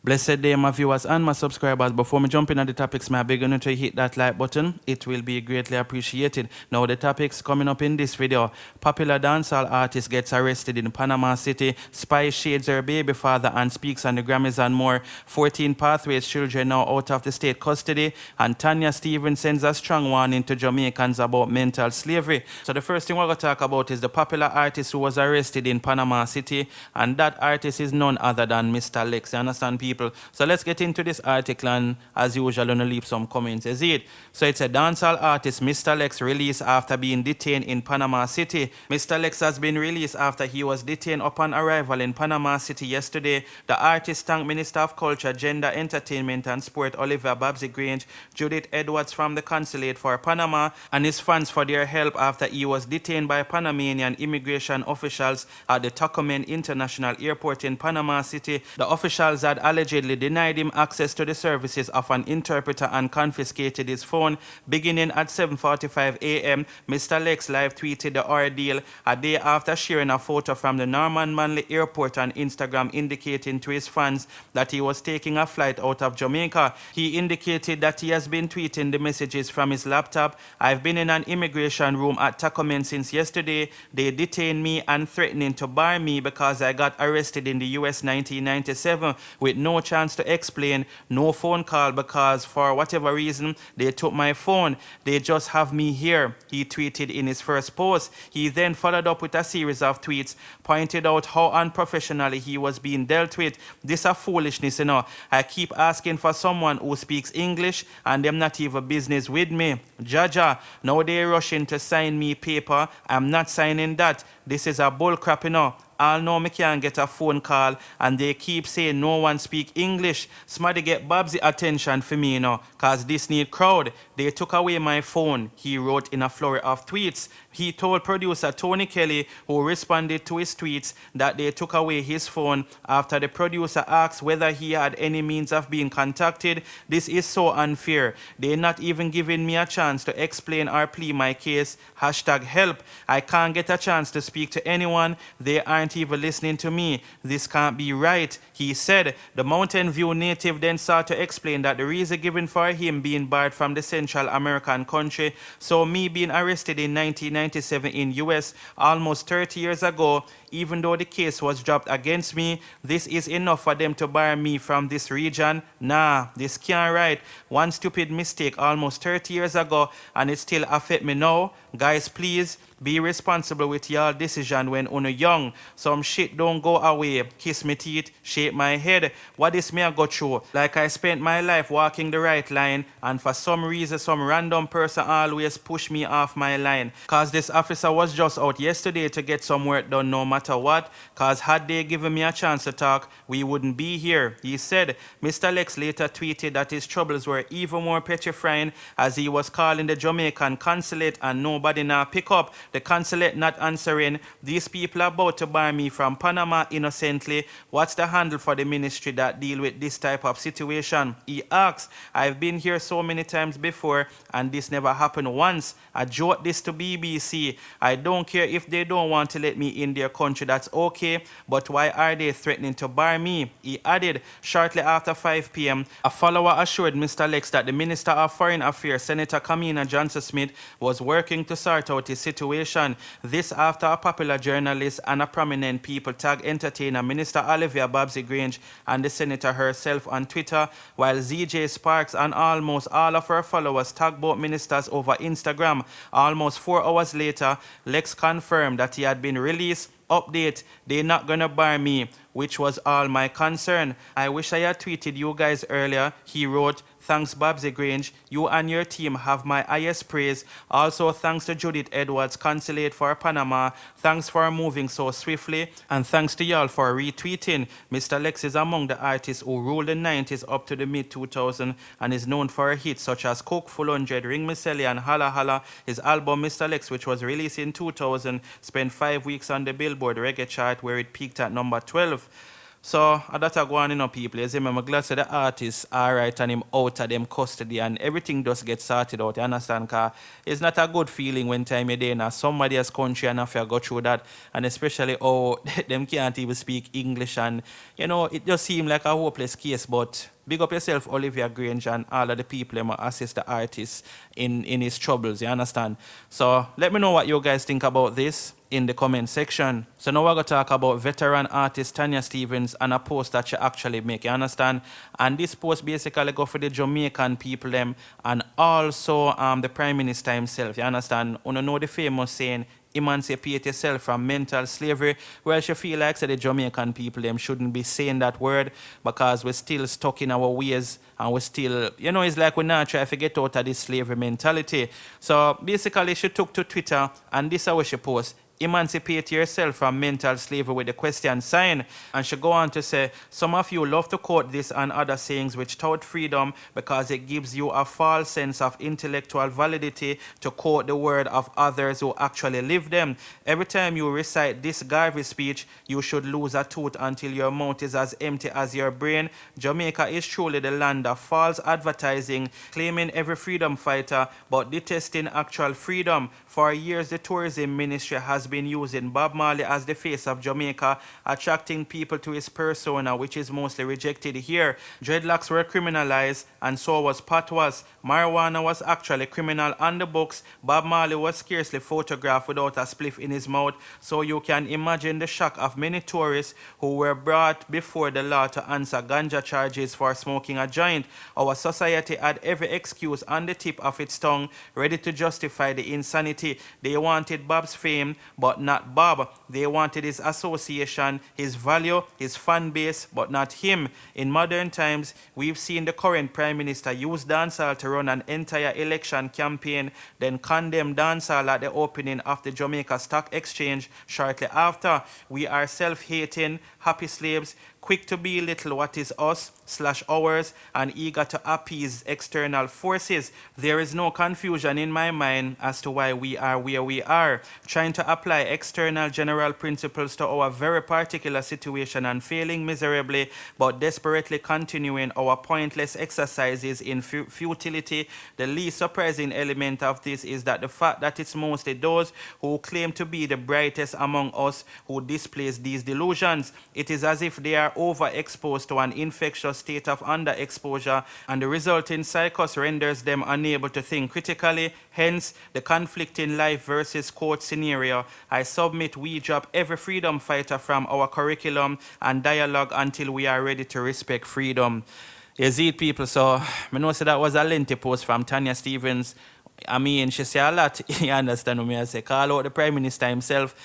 Blessed day, my viewers and my subscribers. Before me jump in on the topics, may I beg you to hit that like button. It will be greatly appreciated. Now, the topics coming up in this video. Popular dancehall artist gets arrested in Panama City. Spy shades her baby father and speaks on the Grammys and more. 14 Pathways children now out of the state custody. And Tanya Stephens sends a strong warning to Jamaicans about mental slavery. So the first thing we're going to talk about is the popular artist who was arrested in Panama City. And that artist is none other than Mr. Lex. You understand, people? So let's get into this article, and as usual, I'm going to leave some comments. Is it? So it's a dancehall artist, Mr. Lex, released after being detained in Panama City. Mr. Lex has been released after he was detained upon arrival in Panama City yesterday. The artist thanked Minister of Culture, Gender, Entertainment and Sport Olivia Babsy Grange, Judith Edwards from the Consulate for Panama, and his fans for their help after he was detained by Panamanian immigration officials at the Tocumen International Airport in Panama City. The officials had allegedly denied him access to the services of an interpreter and confiscated his phone. Beginning at 7:45 a.m., Mr. Lex live tweeted the ordeal a day after sharing a photo from the Norman Manley Airport on Instagram, indicating to his fans that he was taking a flight out of Jamaica. He indicated that he has been tweeting the messages from his laptop. "I've been in an immigration room at Tocumen since yesterday. They detained me and threatening to bar me because I got arrested in the US 1997 with no chance to explain, no phone call because for whatever reason they took my phone. They just have me here," he tweeted in his first post. He then followed up with a series of tweets, pointed out how unprofessionally he was being dealt with. "This a foolishness, you know. I keep asking for someone who speaks English and them not even business with me. Jaja, now they rushing to sign me paper. I'm not signing that. This is a bull crap, you know. All know me can't get a phone call and they keep saying no one speak English. Somebody get Babsy attention for me, you know, cause this need crowd. They took away my phone," he wrote in a flurry of tweets. He told producer Tony Kelly, who responded to his tweets, that they took away his phone after the producer asked whether he had any means of being contacted. "This is so unfair. They're not even giving me a chance to explain or plead my case. #help. I can't get a chance to speak to anyone. They aren't even listening to me. This can't be right," he said. The Mountain View native then sought to explain that the reason given for him being barred from the Central American country, "So me being arrested in 1997 in US almost 30 years ago, even though the case was dropped against me, this is enough for them to bar me from this region? Nah, this can't right. One stupid mistake almost 30 years ago and it still affect me now. Guys, please be responsible with y'all decision when una young. Some shit don't go away. Kiss me teeth, shake my head. What is me I go through? Like I spent my life walking the right line and for some reason some random person always push me off my line. Cause this officer was just out yesterday to get some work done no matter what. Cause had they given me a chance to talk, we wouldn't be here," he said. Mr. Lex later tweeted that his troubles were even more petrifying as he was calling the Jamaican consulate and nobody now pick up. The consulate not answering. "These people are about to bar me from Panama innocently. What's the handle for the ministry that deal with this type of situation?" he asked. "I've been here so many times before and this never happened once. I joked this to BBC. I don't care if they don't want to let me in their country, that's okay, but why are they threatening to bar me?" he added. Shortly after 5 p.m., a follower assured Mr. Lex that the Minister of Foreign Affairs, Senator Kamina Johnson-Smith, was working to sort out his situation. This after a popular journalist and a prominent people tag entertainer Minister Olivia Babsy Grange and the senator herself on Twitter, while ZJ Sparks and almost all of her followers tagged both ministers over Instagram. Almost 4 hours later, Lex confirmed that he had been released. Update, "They're not gonna bar me, which was all my concern. I wish I had tweeted you guys earlier," he wrote. "Thanks Babsy Grange, you and your team have my highest praise. Also thanks to Judith Edwards, Consulate for Panama. Thanks for moving so swiftly and thanks to y'all for retweeting." Mr. Lex is among the artists who ruled the 90s up to the mid-2000s and is known for hits such as Coke Full 100, Ring Me Selly and Holla Holla. His album Mr. Lex, which was released in 2000, spent 5 weeks on the Billboard reggae chart where it peaked at number 12. So that I go on, people. You see, I'm glad to the artist, alright, and him out of them custody and everything just gets sorted out, you understand? Because it's not a good feeling when time you're there in somebody else's country and have to go through that, and especially how them can't even speak English, and it just seems like a hopeless case. But big up yourself, Olivia Grange, and all of the people who assist the artist in his troubles, you understand? So let me know what you guys think about this in the comment section. So now we're going to talk about veteran artist Tanya Stephens and a post that she actually make, you understand? And this post basically go for the Jamaican people them and also the Prime Minister himself, you understand? You know the famous saying, emancipate yourself from mental slavery. Well, she feel like the Jamaican people them shouldn't be saying that word because we're still stuck in our ways and we're still, it's like we're not trying to get out of this slavery mentality. So basically she took to Twitter and this is how she post. Emancipate yourself from mental slavery with the question sign. And she go on to say, some of you love to quote this and other sayings which tout freedom because it gives you a false sense of intellectual validity to quote the word of others who actually live them. Every time you recite this garbage speech, you should lose a tooth until your mouth is as empty as your brain. Jamaica is truly the land of false advertising, claiming every freedom fighter but detesting actual freedom. For years, the tourism ministry has been using Bob Marley as the face of Jamaica, attracting people to his persona, which is mostly rejected here. Dreadlocks were criminalized, and so was patois. Marijuana was actually criminal on the books. Bob Marley was scarcely photographed without a spliff in his mouth, so you can imagine the shock of many tourists who were brought before the law to answer ganja charges for smoking a joint. Our society had every excuse on the tip of its tongue, ready to justify the insanity. They wanted Bob's fame, but not Bob. They wanted his association, his value, his fan base, but not him. In modern times, we've seen the current Prime Minister use dancehall to run an entire election campaign, then condemn dancehall at the opening of the Jamaica Stock Exchange shortly after. We are self-hating, happy slaves, quick to belittle what is us/ours, and eager to appease external forces. There is no confusion in my mind as to why we are where we are, trying to apply external general principles to our very particular situation and failing miserably, but desperately continuing our pointless exercises in futility. The least surprising element of this is that the fact that it's mostly those who claim to be the brightest among us who displays these delusions. It is as if they are overexposed to an infectious state of underexposure, and the resulting psychos renders them unable to think critically. Hence, the conflicting life versus court scenario. I submit we drop every freedom fighter from our curriculum and dialogue until we are ready to respect freedom. You see it, people. So, I know that was a lengthy post from Tanya Stephens. I mean, she say a lot. You understand what I say? Call out the Prime Minister himself.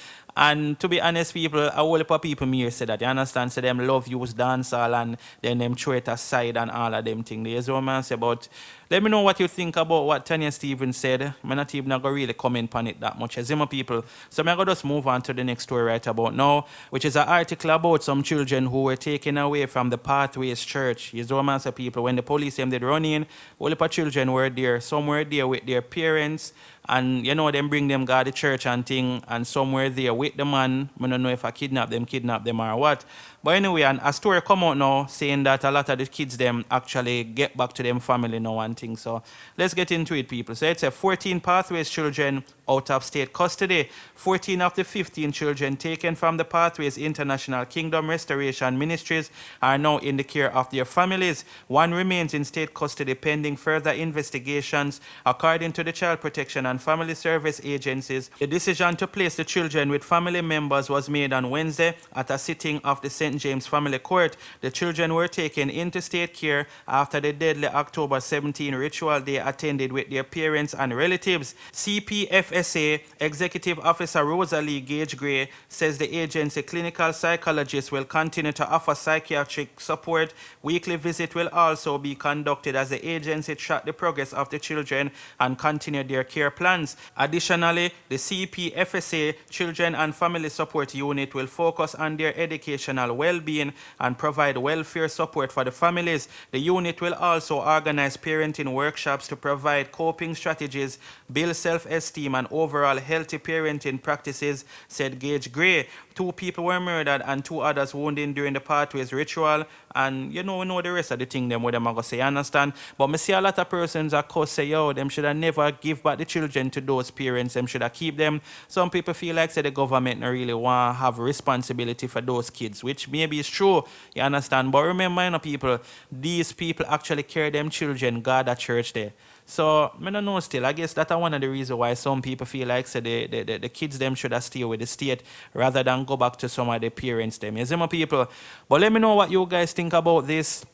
And to be honest, people, a whole heap of people here say that, you understand, say them love use dancehall and then them throw it aside and all of them things. There's what I say, but let me know what you think about what Tanya Stephens said. I'm not even going to really comment on it that much, as my people. So I'm going to just move on to the next story right about now, which is an article about some children who were taken away from the Pathways Church. Is what I say, people, when the police them did run in, a whole heap of children were there. Some were there with their parents, and them bring them God the church and thing, and somewhere there with the man. I don't know if I kidnap them or what. But anyway, and a story come out now saying that a lot of the kids them actually get back to them family now and thing. So let's get into it, people. So it's a 14 Pathways children out of state custody. 14 of the 15 children taken from the Pathways International Kingdom Restoration Ministries are now in the care of their families. One remains in state custody pending further investigations. According to the Child Protection and Family Service agencies, the decision to place the children with family members was made on Wednesday at a sitting of the St. James Family Court. The children were taken into state care after the deadly October 17 ritual they attended with their parents and relatives. EXP0SE Executive Officer Rosalie Gage-Gray says the agency clinical psychologists will continue to offer psychiatric support. Weekly visit will also be conducted as the agency track the progress of the children and continue their care plans. Additionally, the EXP0SE Children and Family Support Unit will focus on their educational well-being and provide welfare support for the families. The unit will also organize parenting workshops to provide coping strategies, build self-esteem and overall healthy parenting practices, said Gage Gray. 2 people were murdered and 2 others wounded during the pathways ritual. And we know the rest of the thing them what them are gonna say, you understand? But me see a lot of persons that cause say, yo, them should have never give back the children to those parents, them should have keep them. Some people feel like say the government don't really want to have responsibility for those kids, which maybe is true, you understand? But remember, people, these people actually carry them children, God at church there. So, I don't know still. I guess that's one of the reasons why some people feel like say the kids them should have stay with the state rather than go back to some of the parents them. You see my people? But let me know what you guys think about this.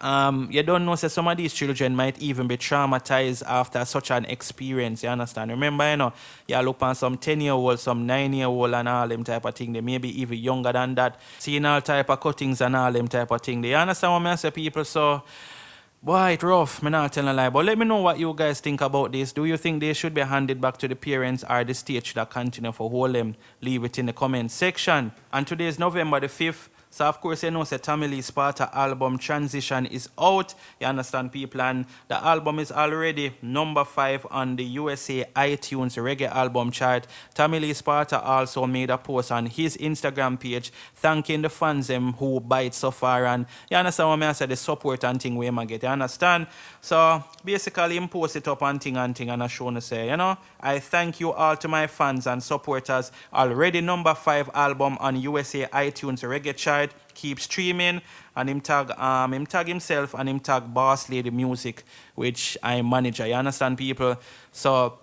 You don't know, say some of these children might even be traumatized after such an experience, you understand? Remember, you look on some 10-year-old, some 9-year-old and all them type of thing. They may be even younger than that. Seeing all type of cuttings and all them type of thing. You understand what I say, people? So, boy, it's rough. I'm not telling a lie. But let me know what you guys think about this. Do you think they should be handed back to the parents or the state should have continue for hold them? Leave it in the comment section. And today is November the 5th. So, of course, say Tamale Sparta album Transition is out. You understand, people? And the album is already number 5 on the USA iTunes reggae album chart. Tamale Sparta also made a post on his Instagram page thanking the fans who buy it so far. And you understand what I say, the support and thing we get. You understand? So, basically, he post it up and thing and I show say, I thank you all to my fans and supporters. Already number 5 album on USA iTunes reggae chart. Keep streaming, and him tag himself and him tag Boss Lady Music, which I'm manager. You understand, people? So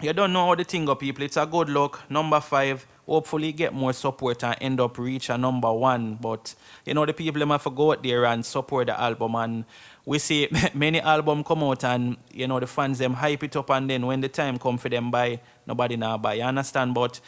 you don't know how the thing go, people. It's a good look. Number 5. Hopefully get more support and end up reach a number 1. But the people them have to go out there and support the album. And we see many albums come out and the fans them hype it up, and then when the time come for them buy, nobody now buy. You understand? But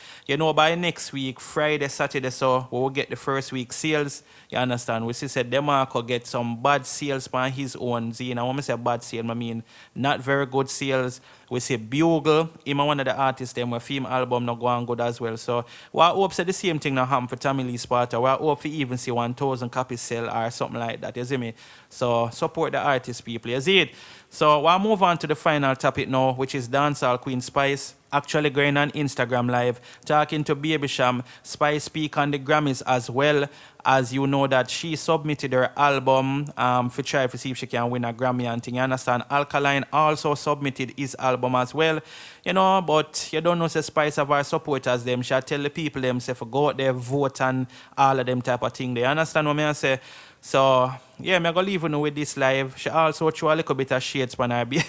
by next week, Friday, Saturday, so we will get the first week sales. You understand? We see said Demarco get some bad sales by his own. When I say bad sales, I mean not very good sales. We see Bugle, him one of the artists them where film album not going good as well. So we hope say the same thing now happen for Tamale Sparta. We hope we even see 1,000 copies sell or something like that. You see me? So support the artist, people. You see it? So we'll move on to the final topic now, which is Dancehall Queen Spice. Actually going on Instagram Live, talking to Baby Sham. Spice speak on the Grammys as well, as you know that she submitted her album for try to see if she can win a Grammy and thing. You understand? Alkaline also submitted his album as well. But you don't know say Spice have our supporters them. She tell the people themselves go out there, vote and all of them type of thing. They understand what I say? So yeah, I'm gonna leave you with this live. She also threw a little bit of shades when I be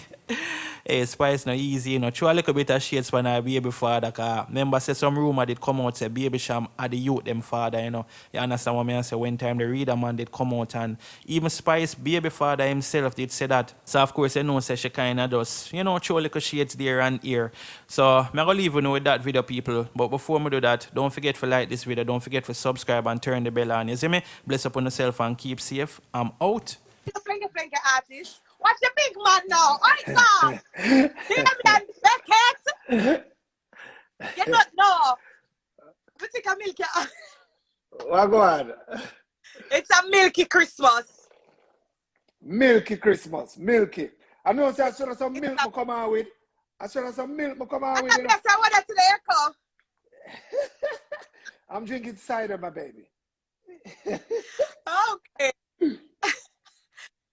hey, Spice no easy, throw a little bit of shades when I baby father. Cause remember say some rumor did come out say Baby Sham at the youth them father, You understand what I say? When time the reader man did come out, and even Spice baby father himself did say that. So of course say she kinda does, throw a little shades there and here. So I'm gonna leave you with that video, people. But before we do that, don't forget to like this video, don't forget to subscribe and turn the bell on. You see me? Bless upon yourself and keep safe. I'm out. Flinky artist. Watch the big man now. Oi, now. Hear me and Beckett. You don't know. We take a milky. What go on? It's a milky Christmas. Milky Christmas. Milky. I know say I should have some milk to come out with. I should have some milk to come out with. Yes, I want that to the echo. I'm drinking cider, my baby. Okay.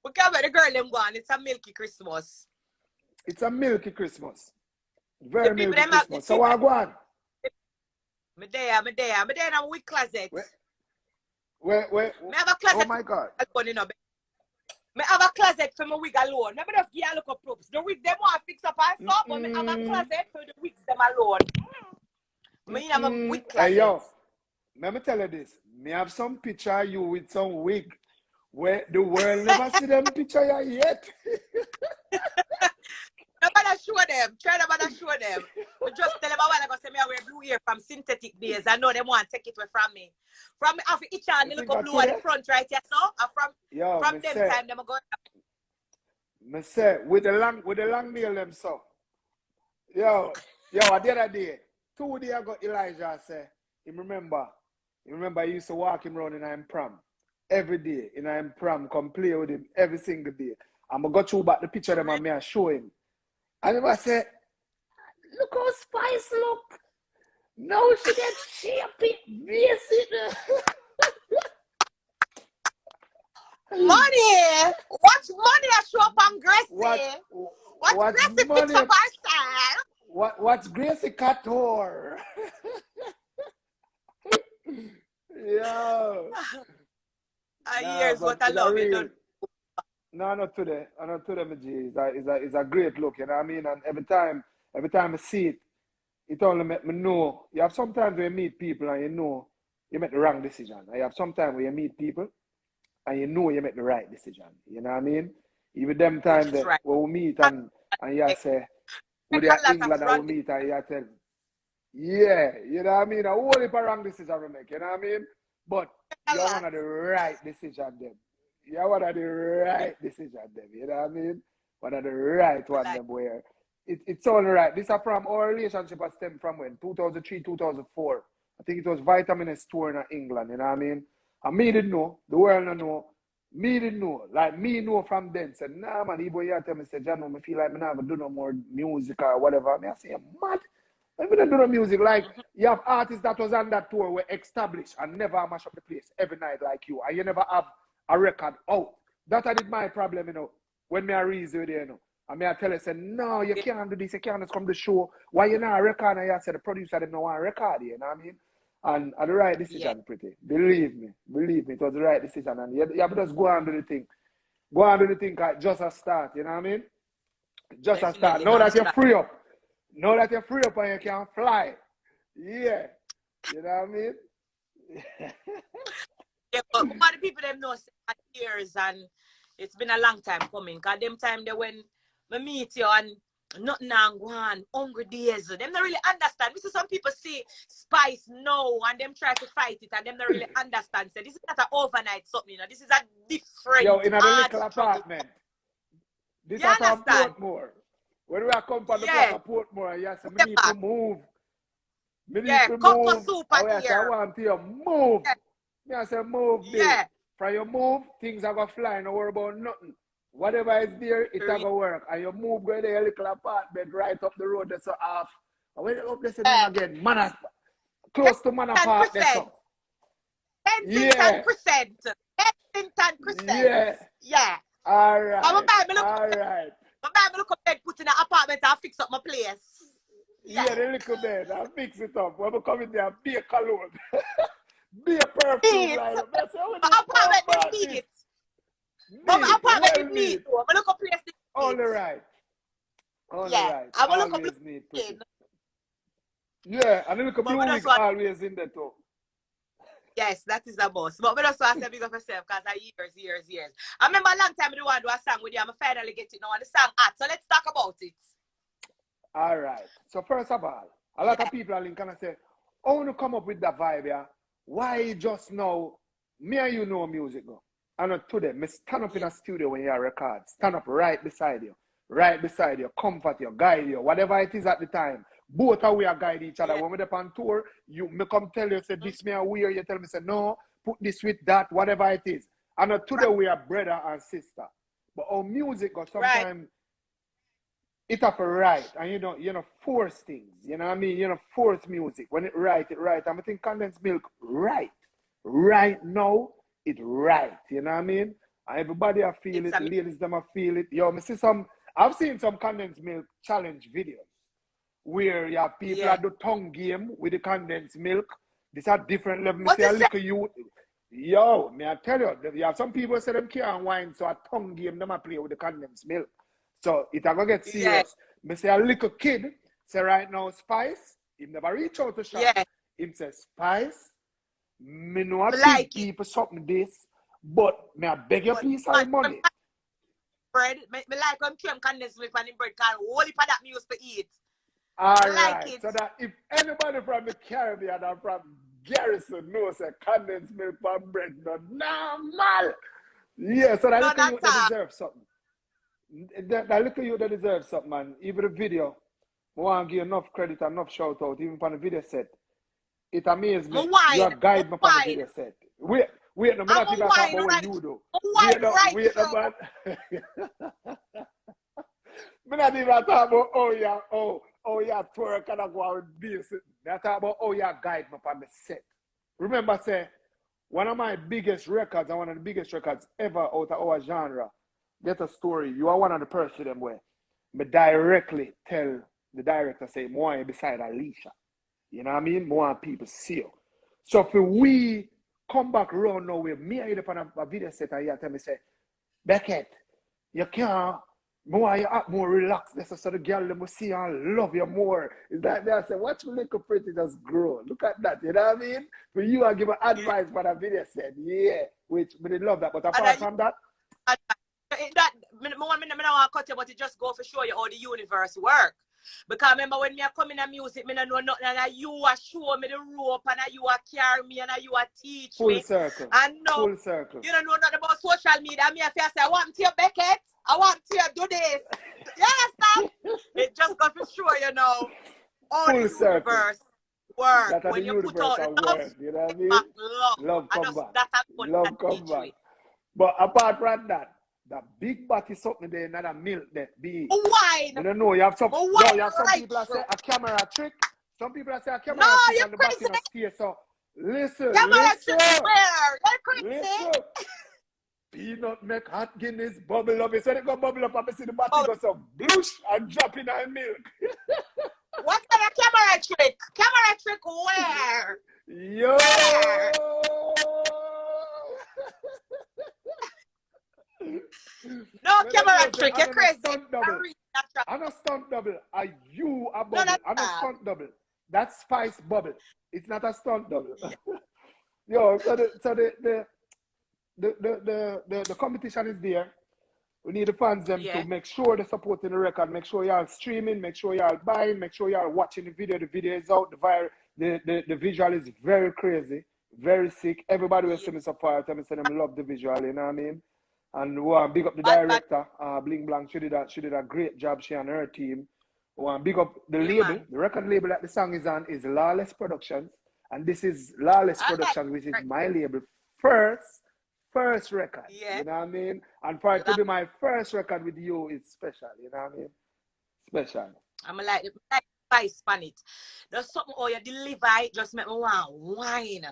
We can't let the girl them go on. It's a milky Christmas. It's a milky Christmas. Very milky Christmas. So what go on? Me there in a wig closet. Where? Me have a closet. Oh my God. Me have a closet for my wig alone. Me just give a look up props. The wig them want to fix up and stuff, but me have a closet for the wigs them alone. Me have a wig closet. Hey yo, let me tell you this. Me have some picture of you with some wig where the world never see them picture yet. Nobody show them. Try nobody show them. We just tell them I want to say me I wear blue hair from synthetic days. I know them want to take it away from me. From me off each hand, look up blue at the front right here. So from them time them go. Me say with the long nail them so. Yo, at the other day, 2 days ago Elijah say, he remember he used to walk him around in I'm prom. Every day in I'm prom, come play with him every single day. I'm gonna go through back the picture of them and me and show him. And he say, look how Spice look. No, she get shaped. Miss it. Money! Watch money I show up on Gracie. Watch Gracie money? fix up our style. What's Gracie PAST0R? Yo. Here's what I love. No, not today. Not today, my G. It's a great look, you know what I mean? And every time I see it, it only make me know. You have sometimes where you meet people and you know you make the wrong decision. And you have sometimes where you meet people and you know you make the right decision. You know what I mean? Even them times that right. when we meet and you say, with the England and we meet and you tell, yeah, you know what I mean? A whole heap of wrong decision we make, you know what I mean? But you're one of the right decision them. You're one of the right decision them, you know what I mean? One of the right one them where it's all right. This is from our relationship has stemmed from when? 2003, 2004. I think it was Vitamin S tour in England, you know what I mean? And me didn't know, the world don't know. Me didn't know. Like me know from then. Said, nah man, Ibo here tell me, say, John, I feel like I'm not gonna do no more music or whatever. I say, mad. I don't do no music. Like you have artists that was on that tour were established and never mash up the place every night like you. And you never have a record out. That I did my problem, you know, when me a reason there, you know. And me I tell her, say, no, you can't do this, you can't just come to the show. Why you not a record? And I said the producer didn't want a record, you know what I mean? And the right decision, pretty. Believe me, it was the right decision. And you have to just go and do the thing. Go and do the thing, just a start, you know what I mean? Just a start. Now that you're free up. Now that you're free up and you can fly. Yeah. You know what I mean? Yeah, but one of the people them know years and it's been a long time coming. Cause them time they when we meet you and nothing and go on, hungry days. Them don't really understand. We see some people see Spice no and them try to fight it and them don't really understand. So this is not an overnight something, you know. This is a different in a little apartment. This is from Portmore. When we are come from the block of Portmore, yes, we need to move. We need to move. I want you move. Yeah. I say move, babe. From your move, things are going to fly. No worry about nothing. Whatever is there, it's going to work. And you move go there, a little apartment right up the road, that's so off. And when you up there, again, close to Manor Park, that's so. Kensington Crescent. Yeah. All right. All right. My baby look up bed, put in an apartment and fix up my place. Yeah, the little bed, I'll fix it up. When we come in there, be a cologne. Be a perfume right up. That's how we do apartment need it. My apartment need it. I look up place. All right. I will look up need it. Yeah, and look up Blue Week always in there too. Yes, that is the boss. But we just want to say big up yourself because I years. I remember a long time I want to do a song with you. I'm finally get it now and the song art. So let's talk about it. All right. So first of all, a lot of people are kind of say, I want to come up with that vibe here. Why just now, me and you know music go. And not today, me stand up in a studio when you record. Stand up right beside you, comfort you, guide you, whatever it is at the time. Both of we are guide each other. When we're on tour, me come tell you, say this me are weird. You tell me, say no, put this with that, whatever it is. And not today we are brother and sister. But our music go sometimes it have to write, and you know, force things. You know what I mean? You know, force music. When it right. And I think Condensed Milk right now, it right. You know what I mean? And everybody I feel it, ladies them I feel it. Yo, I've seen some Condensed Milk challenge videos where you have people that do tongue game with the Condensed Milk. These are different levels. Me say a little you. Yo, may I tell you, you have some people say them can't wine, so a tongue game them I play with the Condensed Milk. So it a go get serious. Me say a little kid say right now Spice, he never reach out to shop. Him say Spice, me know I like people something this, but me I beg you please have money. Bread, me like when cream Condensed Milk and bread can hold it for that me used to eat. Alright, so that if anybody from the Caribbean or from Garrison knows a Condensed Milk and bread, normal. Yeah, so that little youth that deserves something. That little youth that deserves something, man. Even the video, I want to give enough credit, enough shout out, even on the video set. It amazes me. You are guide me on the video set. Wait, no, I'm not even talking about what you do. Wait, no, man. I'm not even talking about, oh yeah, twerk and I go out with bass. They talk about oh yeah, guide me on the set. Remember, say, one of my biggest records and one of the biggest records ever out of our genre, Get a Story. You are one of the person them where me directly tell the director, say, I want you beside Alicia. You know what I mean? I want people see you. So if we come back around now with me and you on a video set and you tell me, say, Beckett, you can't, more you act more relaxed. That's so the girl them will see and love you more. It's like they say, watch me little pretty just grow. Look at that, you know what I mean? For you I give advice for the video set. Yeah. Which we did love that. But apart from that. That I don't want to cut you, but it just go for show you how the universe work. Because remember when me a come in a music, me don't know nothing, and you are show me the rope, and you are carry me, and you are teach full me. Circle. And no, full circle. You don't know nothing about social media. Me a say, I want to you, Beckett. I want to you, do this. Yes, it just got to show you know all full the universe work. That when the you put out universe love, work, you know what I mean? love. Love come back. That's Love come back. But apart from that, the big body something there, not a milk that be. Wine. You don't know, you have some, no, you have some people that say a camera trick. Some people that say a camera trick and the body not stay. So listen, camera listen. trick where? You're crazy. Listen. Peanut make hot Guinness bubble up. He said it go bubble up and I see the body go so bloosh and drop in our milk. What kind of camera trick? Camera trick where? Yo! No camera trick, you're crazy. I'm a stunt double. Are you a bubble? I'm a stunt double. That's Spice bubble. It's not a stunt double. Yo, so the competition is there. We need the fans them to make sure they're supporting the record, make sure y'all streaming, make sure y'all buying, make sure y'all watching the video. The video is out, the visual is very crazy, very sick. Everybody will see me so far, tell me say them love the visual, you know what I mean? And we want to big up the director, Bling Blanc. She did a great job, she and her team. We want to big up the label, the record label that the song is on is Lawless Productions. And this is Lawless Productions, which is my label first record, you know what I mean? And for it to be my first record with you, it's special, you know what I mean? Special. I'm like spice on it. There's something how you deliver it, just make me want wine.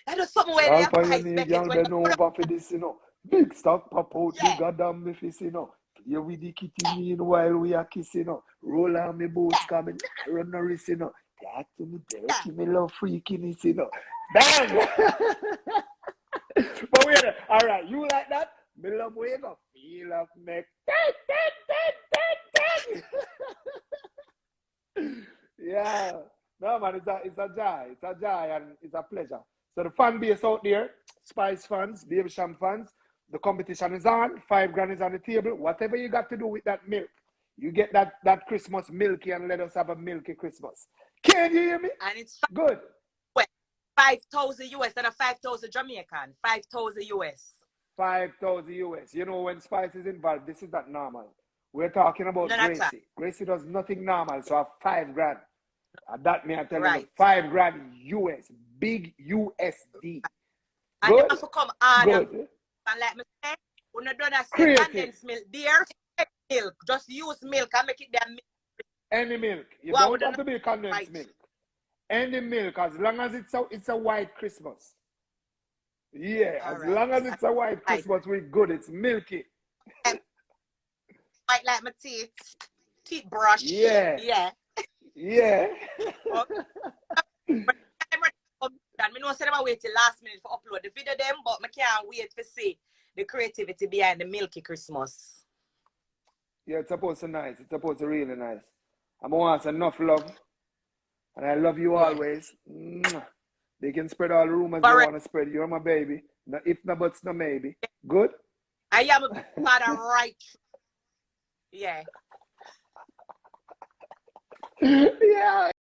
And there's something where they spice Beckett when you over for this, you know. Big stock pop out, bigger than me face, you know. You with the kitty meanwhile we are kissing, you know. Roll on me boots coming, run no risk, you know. Talk to me, dirty me love freakiness, you know. Bang! But wait, all right, you like that? Me love where you go. Feel up, make. Yeah, no man, it's a joy, and it's a pleasure. So the fan base out there, Spice fans, Baby Sham fans, the competition is on. $5,000 is on the table. Whatever you got to do with that milk, you get that Christmas milky and let us have a milky Christmas. Can you hear me? And it's good. 5,000 US and a 5,000 Jamaican. 5,000 US. 5,000 US. You know, when Spice is involved, this is not normal. We're talking about Gracie. Gracie does nothing normal, so I have $5,000. And that me I tell you, $5,000 US, big USD. And you have to come on good. And let me say, when you don't have condensed milk, dear milk, just use milk and make it their milk. Any milk. You don't have to be condensed milk. Any milk, as long as it's a white Christmas. Yeah, as long as it's a white Christmas, we're good. It's milky. White like my teeth brush. Yeah. Yeah. Yeah. I know say I wait till last minute for upload the video them, but I can't wait to see the creativity behind the milky Christmas. Yeah, it's supposed to nice. It's supposed to really nice. I'm gonna want enough love. And I love you always. They can spread all the rumors they want to spread. You're my baby. No if, no buts, no maybe. Good? I am a father right. Yeah. Yeah.